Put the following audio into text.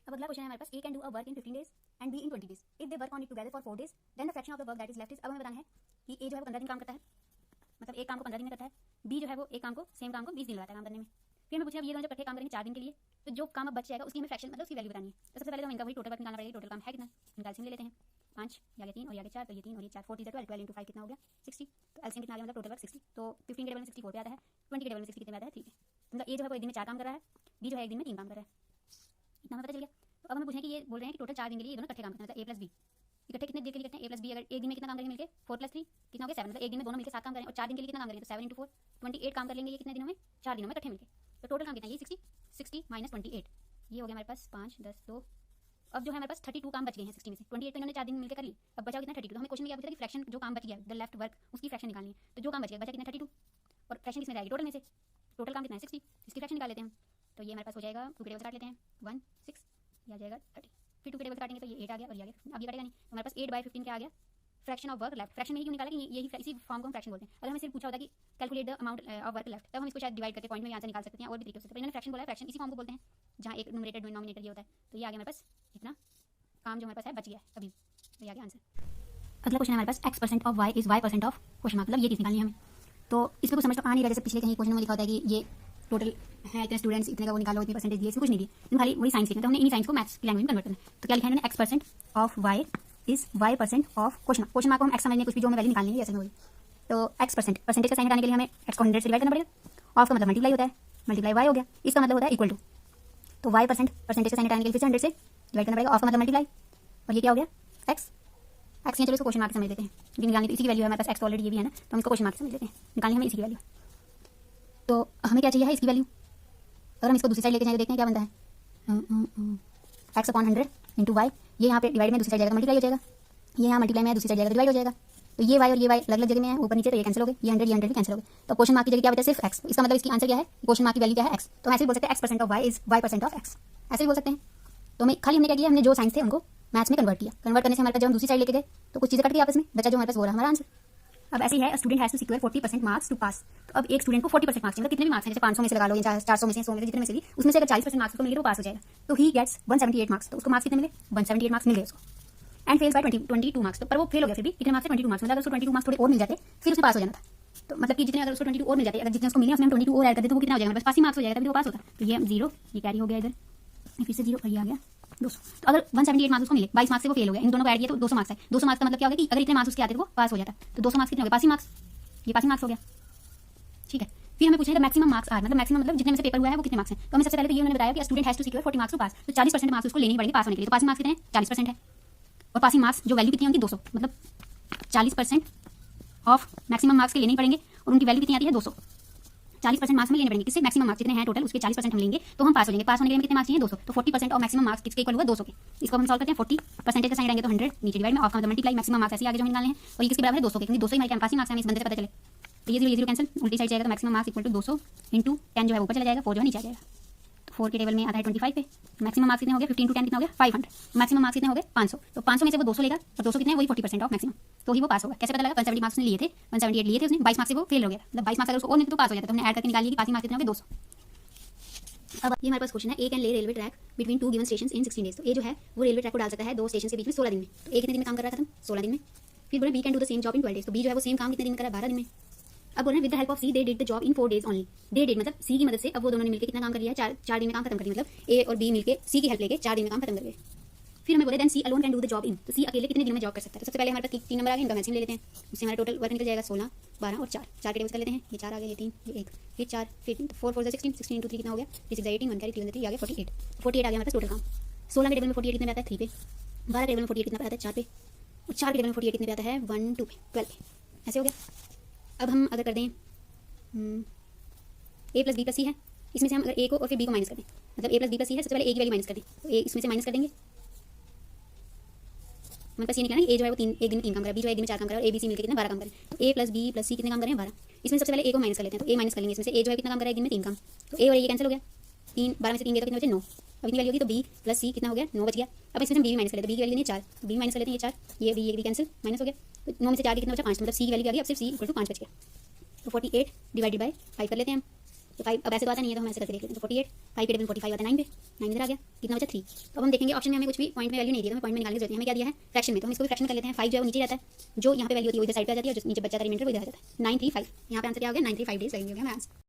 अब अगला क्वेश्चन है हमारे पास, A can do a work in 15 days and B in 20 days. If they work on it together for 4 days then the fraction of the work that is left is. अब हमें बताना है कि ए जो है वो 15 दिन काम करता है, मतलब एक काम को 15 दिन में करता है। बी जो है वो एक काम को सेम काम को 20 दिन लगाता है काम करने में। फिर हमें पूछा ये दोनों जब इकट्ठे काम करेंगे 4 दिन के लिए, तो जो काम अब बच जाएगा उसकी हमें फ्रैक्शन मतलब उसकी वैल्यू बतानी है। तो सबसे पहले तो इनका वही टोटल वर्क निकालना पड़ेगा। टोटल काम है कितना, इनका एलसीएम ले लेते हैं। 5 या 3 और या 4, तो ये 3 और ये 4, 4 12 12 5 कितना हो गया 60। तो एलसीएम कितना आ गया मतलब टोटल वर्क 60। तो 15 के टेबल में 64 पे आता है, 20 के टेबल में 60 कितने पे आता है 3 पे। मतलब ए जो है वो एक दिन में 4 काम कर रहा है, बी जो है एक दिन में 3 काम कर रहा है। इतना हमें पता चल गया। तो अब हमें पूछें कि ये बोल रहे हैं कि टोटल 4 दिन के लिए ये दोनों इकट्ठे काम करते हैं, मतलब ए प्लस बी इकट्ठे कितने देर के लिए करते हैं। ए प्लस बी अगर एक दिन में कितना काम करेंगे मिलके 4 + 3 कितना हो गया 7, मतलब एक दिन में दोनों मिलकर 7 काम करें और 4 दिन के लिए कितना काम करेंगे तो 7 × 4 28 काम कर लेंगे ये कितने दिनों में 4 दिनों में इकट्ठे मिलके। तो टोटल काम कितना ये 60 60 - 28 ये हो गया हमारे पास 5 10 2। अब जो है हमारे पास 32 काम बच गए हैं 60 में से। 28 तो इन्होंने 4 दिन में मिलकर कर ली, अब बचा कितना 32। तो हमें क्वेश्चन में क्या पूछा कि फ्रैक्शन जो काम बच गया द लेफ्ट वर्क उसकी फ्रैक्शन निकालनी है। तो जो काम बच गया बचा कितना 32 और फ्रैक्शन किसमें जाएगी टोटल में से। टोटल काम कितना है 60, इसकी फ्रैक्शन निकाल लेते हैं। तो ये हमारे पास हो जाएगा 2 के टेबल से काट लेते हैं 1 6 ये आ जाएगा 30। फिर 2 के टेबल से काटेंगे तो ये 8 आ गया और ये आ गया। अब ये काटेगा नहीं तो हमारे पास 8/15 क्या आ गया fraction of work left. Fraction में ही क्यों निकाला कि यही इसी फॉर्म को हम फ्रैक्शन बोलते हैं। अगर हमें सिर्फ पूछा होता कि calculate the amount of work left तब हम इसको शायद डिवाइड करके पॉइंट में आंसर निकाल सकते हैं और भी तरीके से। तो इन्होंने फ्रैक्शन बोला है, फ्रैक्शन इसी फॉर्म को बोलते हैं जहाँ एक न्यूमरेटर डिनोमिनेटर ये होता है। तो ये आ गया हमारे पास इतना काम जो हमारे पास है बच गया है अभी। तो ये आ गया आंसर। अगला क्वेश्चन है हमारे पास x% of y is y% of question mark, मतलब ये चीज़ निकालनी है हमें। तो इसमें कुछ समझ तो आ नहीं रहा, जैसे पिछले कहीं क्वेश्चन में लिखा होता है कि ये टोटल है इतने स्टूडेंट्स इतने का वो निकालो इतनी परसेंटेज दिए, इसमें कुछ नहीं दिए, खाली वही साइंस लिखना। तो हमने इन्हीं साइंस को मैथ्स की लैंग्वेज में कन्वर्ट करना है। तो क्या लिखा है इन्होंने x% of y is y% of question mark को हम x समझने कुछ भी जो हमें वैल्यू निकालनी है, ऐसे में वही। तो x% परसेंटेज का साइन हटाने के लिए हमें x को 100 से डिवाइड करना पड़ेगा। ऑफ का मतलब मल्टीप्लाई होता है, मल्टीप्लाई y हो गया, इसका मतलब होता है इक्वल टू। तो y% परसेंटेज का साइन हटाने के लिए फिर से 100 से डिवाइड करना पड़ेगा, ऑफ का मतलब मल्टीप्लाई और ये क्या हो गया x यहाँ चलो इसको क्वेश्चन मार्क समझ लेते हैं। ये निकालनी तो इसी की वैल्यू है हमारे पास, x ऑलरेडी ये भी है ना, तो हम इसको क्वेश्चन मार्क समझ लेते हैं। निकालनी हमें इसी की वैल्यू। तो हमें क्या चाहिए है इसकी वैल्यू। अगर हम इसको दूसरी साइड लेके जाएंगे देखते हैं क्या बनता है x/100 × y। ये यहाँ पे डिवाइड में दूसरी साइड जाएगा मल्टीप्लाई हो जाएगा, ये यहाँ मल्टीप्लाई में दूसरी साइड जाएगा डिवाइड हो जाएगा। तो ये y और ये y अलग अलग जगह में है, ऊपर नीचे, तो ये कैंसिल हो गए, ये 100 भी कैंसिल हो गए। तो क्वेश्चन मार्क की जगह क्या बचा सिर्फ x। इसका मतलब इसकी आंसर क्या है, क्वेश्चन मार्क की वैल्यू क्या है x। तो हम ऐसे भी बोल सकते हैं x% of y is y% of x, ऐसे भी बोल सकते हैं। तो हमें खाली हमने क्या किया, हमने जो साइंस थे उनको मैथ्स में कन्वर्ट किया। कन्वर्ट करने से हमारे पास जब हम दूसरी साइड लेके गए तो कुछ चीज़ें कट गई आपस में, बचा जो हमारे पास वो रहा हमारा आंसर। अब ऐसे ही है, student has to secure 40% marks to pass. तो अब एक स्टूडेंट को 40% मार्क्स, मतलब कितने भी मार्क्स हैं, जैसे 500 में से लगा लो या 400 में से 100 में से जितने में से भी, उसमें से अगर 40% मार्क्स उसको मिले तो पास हो जाएगा। तो ही गेट्स 178 मार्क्स। तो उसको मार्क्स कितने मिले 178 मार्क्स मिल गए उसको। And fails by 22 marks. तो पर वो फेल हो गया, फिर भी कितने मार्क्स है 22 मार्क्स, मतलब अगर उसको 22 मार्क्स थोड़े और मिल जाते फिर उसमें पास हो जाना था। तो मतलब कि जितने अगर उसको 22 और मिल जाते, अगर जितने उसको मिले उसमें हम 22 और ऐड कर देते तो वो कितना हो जाएगा, बस 80 मार्क्स हो जाएगा, तभी वो पास होता। तो ये 0 ये कैरी हो गया इधर, फिर से 0 और ये आ गया 200। तो अगर 178 मार्क्स उसको मिले 22 मार्क्स से वो फेल हो गया, इन दोनों को ऐड किया तो 200 मार्क्स है। 200 मार्क्स का मतलब क्या होगा कि अगर इतने मार्क्स उसके आते तो वो पास हो जाता। तो 200 मार्क्स कितने हो गए 80 मार्क्स, ये 80 मार्क्स हो गया, ठीक है। फिर हमें पूछेगा मैक्सिमम मार्क्स आर, मतलब मैक्सिमम मतलब जितने में से पेपर हुआ है वो कितने मार्क्स हैं। तो हमें सबसे पहले तो ये उन्होंने बताया कि student has to secure 40 marks to pass. तो 40% मार्क्स उसको लेने ही पड़ेंगे पास होने के लिए। तो पासिंग मार्क्स कितने हैं 40% है, और पासिंग मार्क्स जो वैल्यू कितनी होगी 200, मतलब 40% ऑफ मैक्सिमम मार्क्स के लेने ही पड़ेंगे और उनकी वैल्यू कितनी आती है 200। 40% मार्क्स में लेने पड़ेंगे, किससे मैक्सिमम मार्क्स जितने हैं टोटल उसके 40% हम लेंगे तो हम पास हो जाएंगे। पास होने के लिए कितने मार्क्स चाहिए 200। तो 40% ऑफ मैक्सिमम मार्क्स किसके इक्वल हुआ 200 के। इसको हम सॉल्व करते हैं, 40% का साइन आएंगे तो 100 नीचे डिवाइड में, ऑफ का मतलब मल्टीप्लाई, मैक्सिमम मार्क्स ऐसे आगे जो हम निकालने हैं और ये किसके बराबर है 200 के, क्योंकि 200 ही हमारे पासिंग मार्क्स हमें इस बंदे से पता चले। तो ये 0 कैंसिल, उल्टी साइड जाएगा तो मैक्सिमम मार्क्स इक्वल टू 200 × 10 जो है ऊपर चला जाएगा, 4 जो है नीचे आ जाएगा। तो 4 के टेबल में आता है 25 पे। मैक्सिमम मार्क्स कितने हो गए 15 × 10 कितना हो गया 500। मैक्सिमम मार्क्स कितने हो गए 500। तो 500 में से वो 200 लेगा और 200 कितने हैं वही 40% ऑफ मैक्सिमम, तो ही वो पास होगा। कैसे पता लगा 170 मार्क्स ने लिए थे, 178 लिए थे उसने, 22 मार्क्स से वो फेल हो गया, मतलब 22 मार्क्स अगर उसको और मिलते तो पास हो जाता। तो हमने ऐड करके निकाली कि पासिंग मार्क्स कितने हो गए 200। अब ये हमारे पास क्वेश्चन है, A can lay railway track between 2 given stations in 16 days. तो ए जो है वो रेलवे ट्रैक को डाल सकता है 2 स्टेशन के बीच में 16 दिन में। तो ए कितने दिन में काम कर रहा था 16 दिन में। फिर बोले we can do the same job in 12 days. तो बी जो है वो सेम काम कितने दिन में कर रहा है 12 दिन में। अब बोल रहे हैं with the help of C they did the job in 4 days only. डेड मतलब सी की मदद से अब वो दोनों ने मिलकर कितना काम कर लिया है 4 दिन में काम खत्म कर दिया, मतलब ए और बी मिलकर सी की हेल्प लेके 4 दिन में काम खत्म कर गए। फिर हमें बोले then C alone can do the job in. तो सी अकेले कितने दिन में जॉब कर सकता है। तो सबसे पहले हमारे पास 3 नंबर आ गए, इनका मैचिंग ले लेते हैं, उससे हमारा टोटल वर्क निकल जाएगा 16 12 और 4 के टेबल्स कर लेते हैं। ये 4 आ गए, ये 3 ये 1 फिर 4 फिर 4 4 16 16 × 3 कितना हो गया 6 18 1 कैरी 3 3 आ गया 48 48 आ गया हमारे पास टोटल काम। 16 के टेबल में 48 कितने पे आता है 3 पे, 12 के टेबल में 48 कितना पे आता है 4 पे, और 4 के टेबल में 48 कितने पे आता है 1 2 पे 12 पे, ऐसे हो गया। अब हम अगर कर दें a + b + c है, इसमें से हम अगर a को और फिर b को माइनस कर दें, मतलब a + b + c है, सबसे पहले a की वैल्यू माइनस कर दें। तो a इसमें से माइनस कर देंगे, हमारे पास ये निकला ना a जो है वो एक दिन में 3 काम कर रहा है, b जो है एक दिन में 4 काम कर रहा है और a b c मिलकर कितने 12 काम कर रहे हैं। तो a + b + c कितने काम कर रहे हैं 12। इसमें सबसे पहले a को माइनस कर लेते हैं, तो a माइनस कर लेंगे। इसमें से a जो है कितना काम कर रहा है एक दिन में 3 काम, तो a और ये कैंसिल हो गया, 3 12 में से 3 गया तो कितने बचे 9। अब इतनी वैल्यू होगी तो b + c कितना हो गया 9 बच गया। अब इसमें से हम b भी माइनस कर लेते हैं, b की वैल्यू नहीं 4, तो b माइनस कर लेते हैं, ये 4 ये भी कैंसिल माइनस हो गया। तो 9 में से 4 कितना बचा 5, मतलब c की वैल्यू आ गई, अब सिर्फ c = 5 बच गया। तो 48 डिवाइडेड बाय 5 कर लेते हैं हम, तो 5 अब ऐसे तो आता नहीं है, तो हम ऐसे करके देख लेते हैं। तो 48 5 के टेबल 45 आता है 9 पे, 9 इधर आ गया, कितना बचा 3। अब हम देखेंगे ऑप्शन में हमें कुछ भी पॉइंट में वैल्यू नहीं दी, तो हमें पॉइंट में निकालने की जरूरत है। हमें क्या दिया है फ्रैक्शन में, तो हम इसको भी फ्रैक्शन कर लेते हैं। 5 जो है वो नीचे रहता है, जो यहाँ पे वैल्यू होती है वो इधर साइड पे आ जाती है, और जो नीचे बचा था रिमाइंडर वो इधर आ जाता है। 935 यहाँ पे आंसर क्या हो गया 935 डेज लगेंगे हमें आंसर।